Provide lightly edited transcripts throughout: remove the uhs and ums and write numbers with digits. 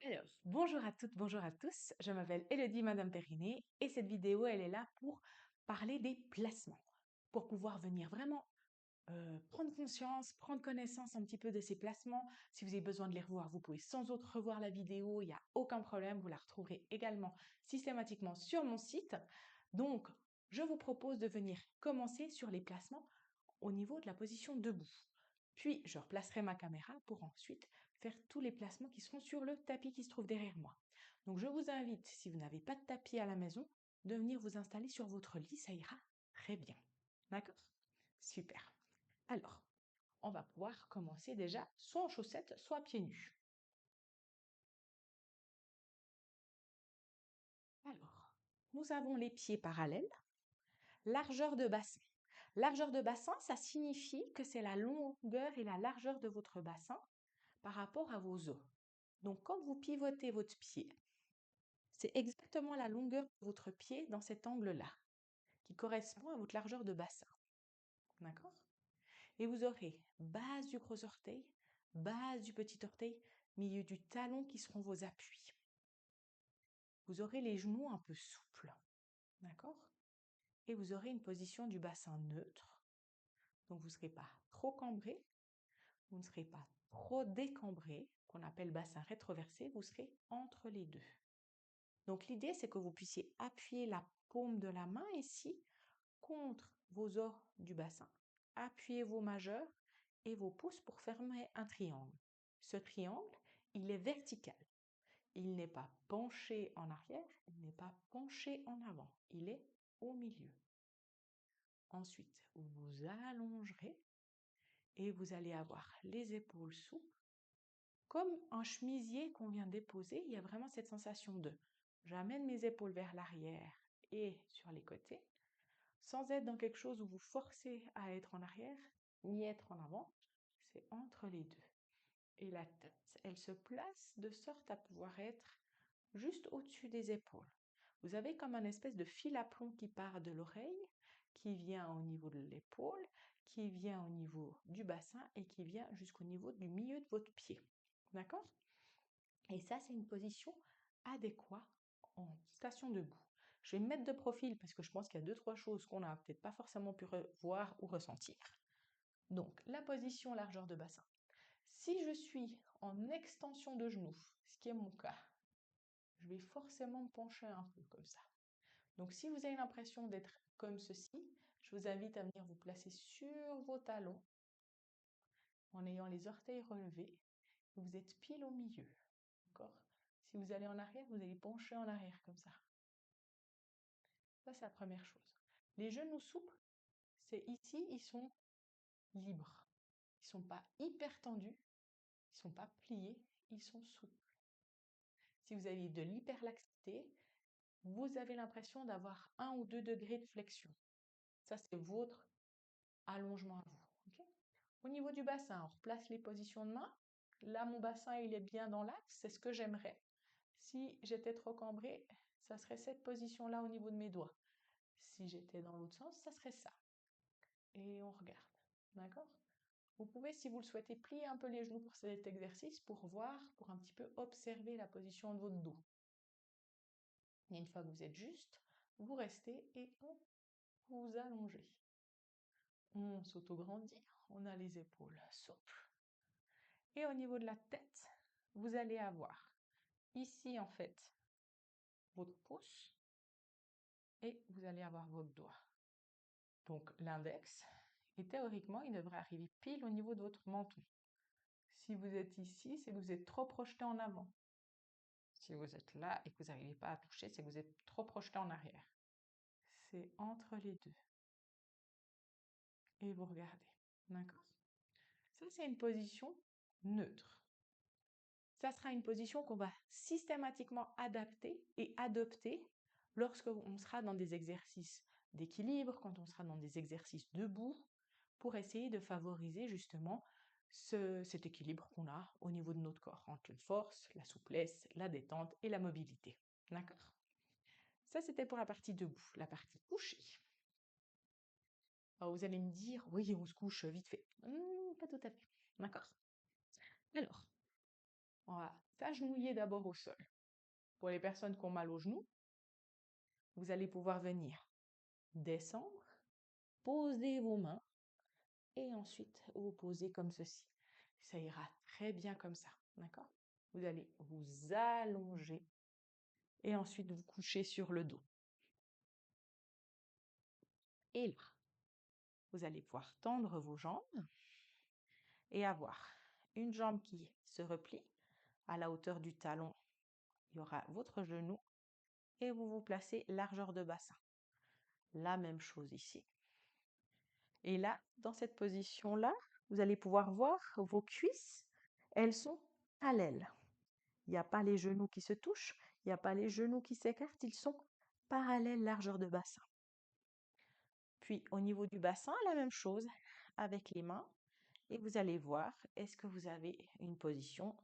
Alors, bonjour à toutes, bonjour à tous. Je m'appelle Elodie Madame Perrinet et cette vidéo, elle est là pour parler des placements, pour pouvoir venir vraiment prendre conscience, prendre connaissance un petit peu de ces placements. Si vous avez besoin de les revoir, vous pouvez sans autre revoir la vidéo, il n'y a aucun problème. Vous la retrouverez également systématiquement sur mon site. Donc, je vous propose de venir commencer sur les placements au niveau de la position debout. Puis, je replacerai ma caméra pour ensuite faire tous les placements qui seront sur le tapis qui se trouve derrière moi. Donc, je vous invite, si vous n'avez pas de tapis à la maison, de venir vous installer sur votre lit, ça ira très bien. D'accord? Super. Alors, on va pouvoir commencer déjà soit en chaussettes, soit pieds nus. Alors, nous avons les pieds parallèles, largeur de bassin. Largeur de bassin, ça signifie que c'est la longueur et la largeur de votre bassin par rapport à vos os. Donc, quand vous pivotez votre pied, c'est exactement la longueur de votre pied dans cet angle-là, qui correspond à votre largeur de bassin. D'accord? Et vous aurez base du gros orteil, base du petit orteil, milieu du talon qui seront vos appuis. Vous aurez les genoux un peu souples. D'accord? Et vous aurez une position du bassin neutre. Donc, vous ne serez pas trop cambré, vous ne serez pas trop décambré, qu'on appelle bassin rétroversé, vous serez entre les deux. Donc l'idée, c'est que vous puissiez appuyer la paume de la main ici contre vos os du bassin. Appuyez vos majeurs et vos pouces pour former un triangle. Ce triangle, il est vertical. Il n'est pas penché en arrière, il n'est pas penché en avant. Il est au milieu. Ensuite, vous vous allongerez et vous allez avoir les épaules souples. Comme un chemisier qu'on vient déposer, il y a vraiment cette sensation de j'amène mes épaules vers l'arrière et sur les côtés, sans être dans quelque chose où vous forcez à être en arrière, ni être en avant, c'est entre les deux. Et la tête, elle se place de sorte à pouvoir être juste au-dessus des épaules. Vous avez comme un espèce de fil à plomb qui part de l'oreille, qui vient au niveau de l'épaule, qui vient au niveau du bassin et qui vient jusqu'au niveau du milieu de votre pied. D'accord? Et ça, c'est une position adéquate en station debout. Je vais me mettre de profil parce que je pense qu'il y a 2-3 choses qu'on n'a peut-être pas forcément pu voir ou ressentir. Donc, la position largeur de bassin. Si je suis en extension de genoux, ce qui est mon cas, je vais forcément me pencher un peu comme ça. Donc, si vous avez l'impression d'être comme ceci, je vous invite à venir vous placer sur vos talons en ayant les orteils relevés. Vous êtes pile au milieu. D'accord? Si vous allez en arrière, vous allez pencher en arrière comme ça. Ça, c'est la première chose. Les genoux souples, c'est ici, ils sont libres. Ils ne sont pas hyper tendus, ils ne sont pas pliés, ils sont souples. Si vous avez de l'hyperlaxité, vous avez l'impression d'avoir 1 ou 2 degrés de flexion. Ça, c'est votre allongement à vous. Okay? Au niveau du bassin, on replace les positions de main. Là, mon bassin, il est bien dans l'axe, c'est ce que j'aimerais. Si j'étais trop cambrée, ça serait cette position-là au niveau de mes doigts. Si j'étais dans l'autre sens, ça serait ça. Et on regarde. D'accord? Vous pouvez, si vous le souhaitez, plier un peu les genoux pour cet exercice pour voir, pour un petit peu observer la position de votre dos. Et une fois que vous êtes juste, vous restez et on vous allongez. On s'auto-grandit, on a les épaules souples. Et au niveau de la tête, vous allez avoir ici en fait votre pouce et vous allez avoir votre doigt. Donc l'index, et théoriquement, il devrait arriver pile au niveau de votre menton. Si vous êtes ici, c'est que vous êtes trop projeté en avant. Si vous êtes là et que vous n'arrivez pas à toucher, c'est que vous êtes trop projeté en arrière. C'est entre les deux. Et vous regardez. D'accord? Ça, c'est une position neutre. Ça sera une position qu'on va systématiquement adapter et adopter lorsque on sera dans des exercices d'équilibre, quand on sera dans des exercices debout, pour essayer de favoriser justement cet équilibre qu'on a au niveau de notre corps, entre la force, la souplesse, la détente et la mobilité. D'accord? Ça, c'était pour la partie debout. La partie couchée. Alors, vous allez me dire, oui, on se couche vite fait. Pas tout à fait. D'accord? Alors, On va s'agenouiller d'abord au sol. Pour les personnes qui ont mal aux genoux, vous allez pouvoir venir descendre, poser vos mains et ensuite vous poser comme ceci. Ça ira très bien comme ça, d'accord? Vous allez vous allonger et ensuite vous coucher sur le dos. Et là, vous allez pouvoir tendre vos jambes et avoir une jambe qui se replie à la hauteur du talon. Il y aura votre genou et vous vous placez largeur de bassin. La même chose ici. Et là, dans cette position-là, vous allez pouvoir voir vos cuisses, elles sont parallèles. Il n'y a pas les genoux qui se touchent, il n'y a pas les genoux qui s'écartent, ils sont parallèles largeur de bassin. Puis au niveau du bassin, la même chose avec les mains. Et vous allez voir, est-ce que vous avez une position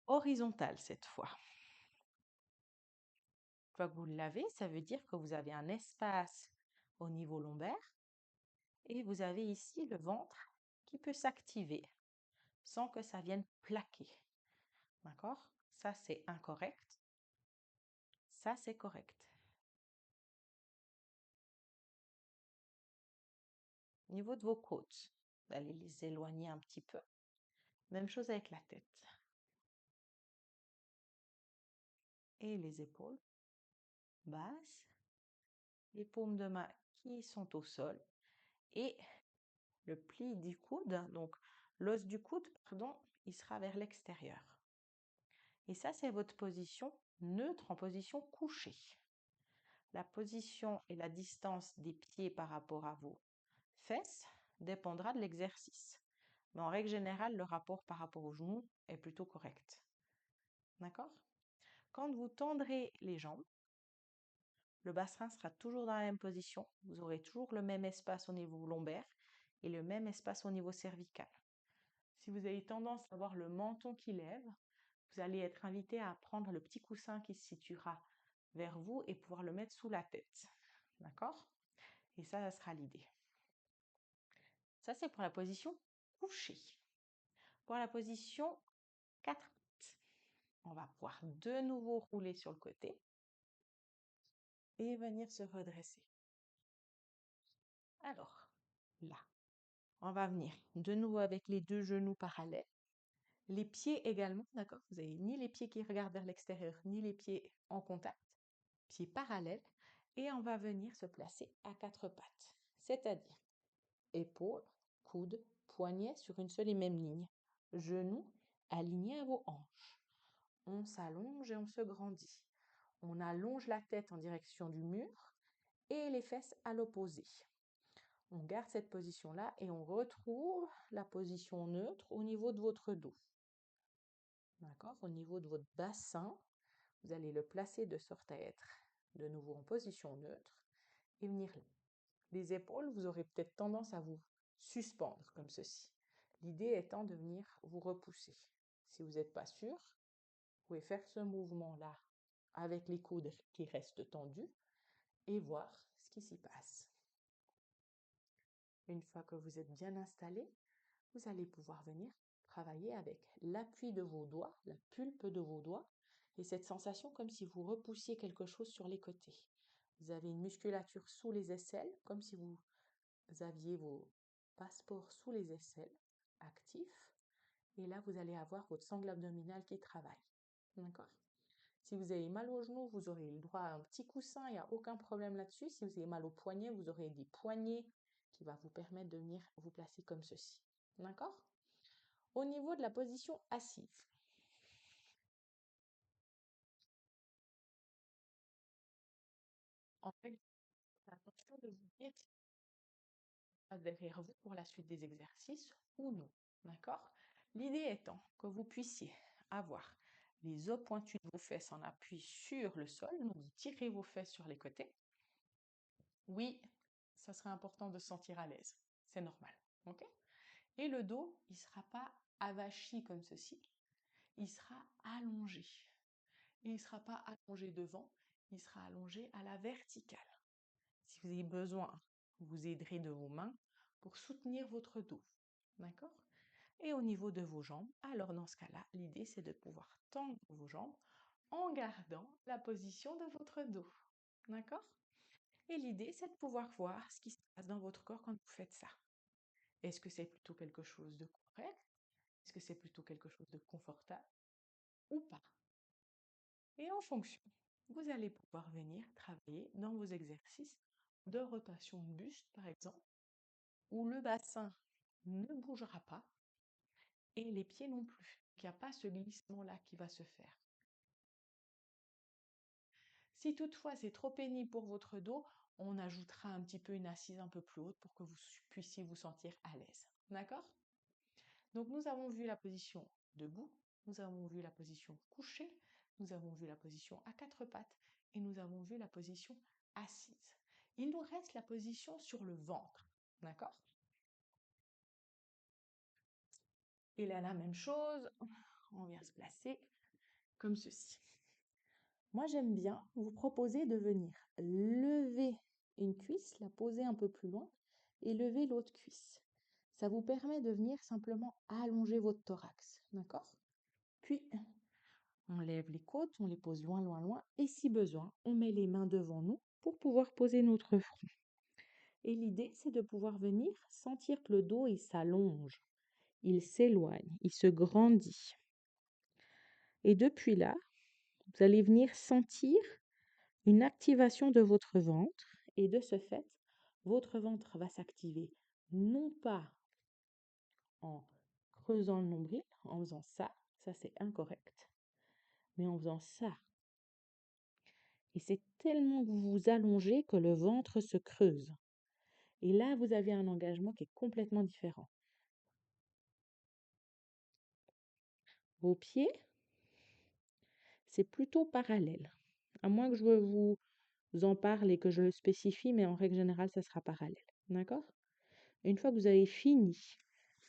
horizontale cette fois? Une fois que vous l'avez, ça veut dire que vous avez un espace au niveau lombaire et vous avez ici le ventre qui peut s'activer sans que ça vienne plaquer. D'accord? Ça, c'est incorrect. Ça, c'est correct. Au niveau de vos côtes, vous allez les éloigner un petit peu. Même chose avec la tête. Et les épaules basses. Les paumes de main qui sont au sol. Et le pli du coude, donc l'os du coude, pardon, il sera vers l'extérieur. Et ça, c'est votre position neutre en position couchée. La position et la distance des pieds par rapport à vos fesses dépendra de l'exercice. Mais en règle générale, le rapport par rapport aux genoux est plutôt correct. D'accord? Quand vous tendrez les jambes, le bassin sera toujours dans la même position. Vous aurez toujours le même espace au niveau lombaire et le même espace au niveau cervical. Si vous avez tendance à avoir le menton qui lève, vous allez être invité à prendre le petit coussin qui se situera vers vous et pouvoir le mettre sous la tête. D'accord? Et ça sera l'idée. Ça, c'est pour la position couchée. Pour la position 4 pattes, on va pouvoir de nouveau rouler sur le côté et venir se redresser. Alors, là, on va venir de nouveau avec les deux genoux parallèles. Les pieds également, d'accord? Vous n'avez ni les pieds qui regardent vers l'extérieur, ni les pieds en contact. Pieds parallèles. Et on va venir se placer à 4 pattes. C'est-à-dire épaules, coudes, poignets sur une seule et même ligne. Genoux alignés à vos hanches. On s'allonge et on se grandit. On allonge la tête en direction du mur et les fesses à l'opposé. On garde cette position-là et on retrouve la position neutre au niveau de votre dos. D'accord? Au niveau de votre bassin, vous allez le placer de sorte à être de nouveau en position neutre et venir là. Les épaules, vous aurez peut-être tendance à vous suspendre comme ceci. L'idée étant de venir vous repousser. Si vous n'êtes pas sûr, vous pouvez faire ce mouvement-là avec les coudes qui restent tendus et voir ce qui s'y passe. Une fois que vous êtes bien installé, vous allez pouvoir venir travailler avec l'appui de vos doigts, la pulpe de vos doigts, et cette sensation comme si vous repoussiez quelque chose sur les côtés. Vous avez une musculature sous les aisselles, comme si vous aviez vos passeports sous les aisselles, actifs, et là vous allez avoir votre sangle abdominale qui travaille. D'accord? Si vous avez mal aux genoux, vous aurez le droit à un petit coussin, il n'y a aucun problème là-dessus. Si vous avez mal aux poignets, vous aurez des poignets qui vont vous permettre de venir vous placer comme ceci. D'accord? Au niveau de la position assise, en fait, attention de vous dire derrière vous pour la suite des exercices ou non. D'accord? L'idée étant que vous puissiez avoir les os pointus de vos fesses en appui sur le sol. Donc, vous tirez vos fesses sur les côtés. Oui, ça serait important de se sentir à l'aise. C'est normal. OK? Et le dos, il ne sera pas avachi comme ceci. Il sera allongé. Et il ne sera pas allongé devant, il sera allongé à la verticale. Si vous avez besoin, vous aiderez de vos mains pour soutenir votre dos. D'accord? et au niveau de vos jambes. Alors dans ce cas-là, l'idée c'est de pouvoir tendre vos jambes en gardant la position de votre dos. D'accord? Et l'idée c'est de pouvoir voir ce qui se passe dans votre corps quand vous faites ça. Est-ce que c'est plutôt quelque chose de correct? Est-ce que c'est plutôt quelque chose de confortable ou pas? Et en fonction, vous allez pouvoir venir travailler dans vos exercices de rotation de buste, par exemple, où le bassin ne bougera pas et les pieds non plus. Il n'y a pas ce glissement-là qui va se faire. Si toutefois c'est trop pénible pour votre dos, on ajoutera un petit peu une assise un peu plus haute pour que vous puissiez vous sentir à l'aise. D'accord? Donc nous avons vu la position debout, nous avons vu la position couchée, nous avons vu la position à quatre pattes et nous avons vu la position assise. Il nous reste la position sur le ventre. D'accord? Et là, la même chose, on vient se placer comme ceci. Moi, j'aime bien vous proposer de venir lever une cuisse, la poser un peu plus loin et lever l'autre cuisse. Ça vous permet de venir simplement allonger votre thorax, d'accord? Puis, on lève les côtes, on les pose loin, loin, loin et si besoin, on met les mains devant nous pour pouvoir poser notre front. Et l'idée, c'est de pouvoir venir sentir que le dos, il s'allonge, il s'éloigne, il se grandit. Et depuis là, vous allez venir sentir une activation de votre ventre et de ce fait, votre ventre va s'activer non pas en creusant le nombril, en faisant ça c'est incorrect, mais en faisant ça. Et c'est tellement que vous vous allongez que le ventre se creuse. Et là, vous avez un engagement qui est complètement différent. Vos pieds, c'est plutôt parallèle. À moins que je vous en parle et que je le spécifie, mais en règle générale, ça sera parallèle. D'accord? Une fois que vous avez fini,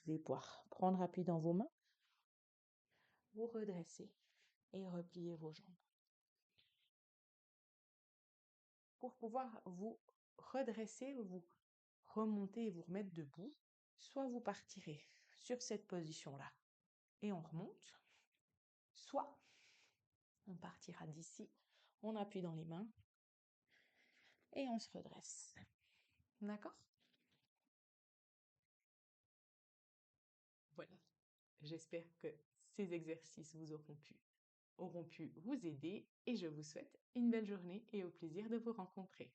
vous allez pouvoir prendre appui dans vos mains, vous redresser et replier vos jambes. Pour pouvoir vous redresser, vous remonter et vous remettre debout, soit vous partirez sur cette position-là et on remonte, soit on partira d'ici, on appuie dans les mains et on se redresse. D'accord? Voilà. J'espère que ces exercices auront pu vous aider et je vous souhaite une belle journée et au plaisir de vous rencontrer.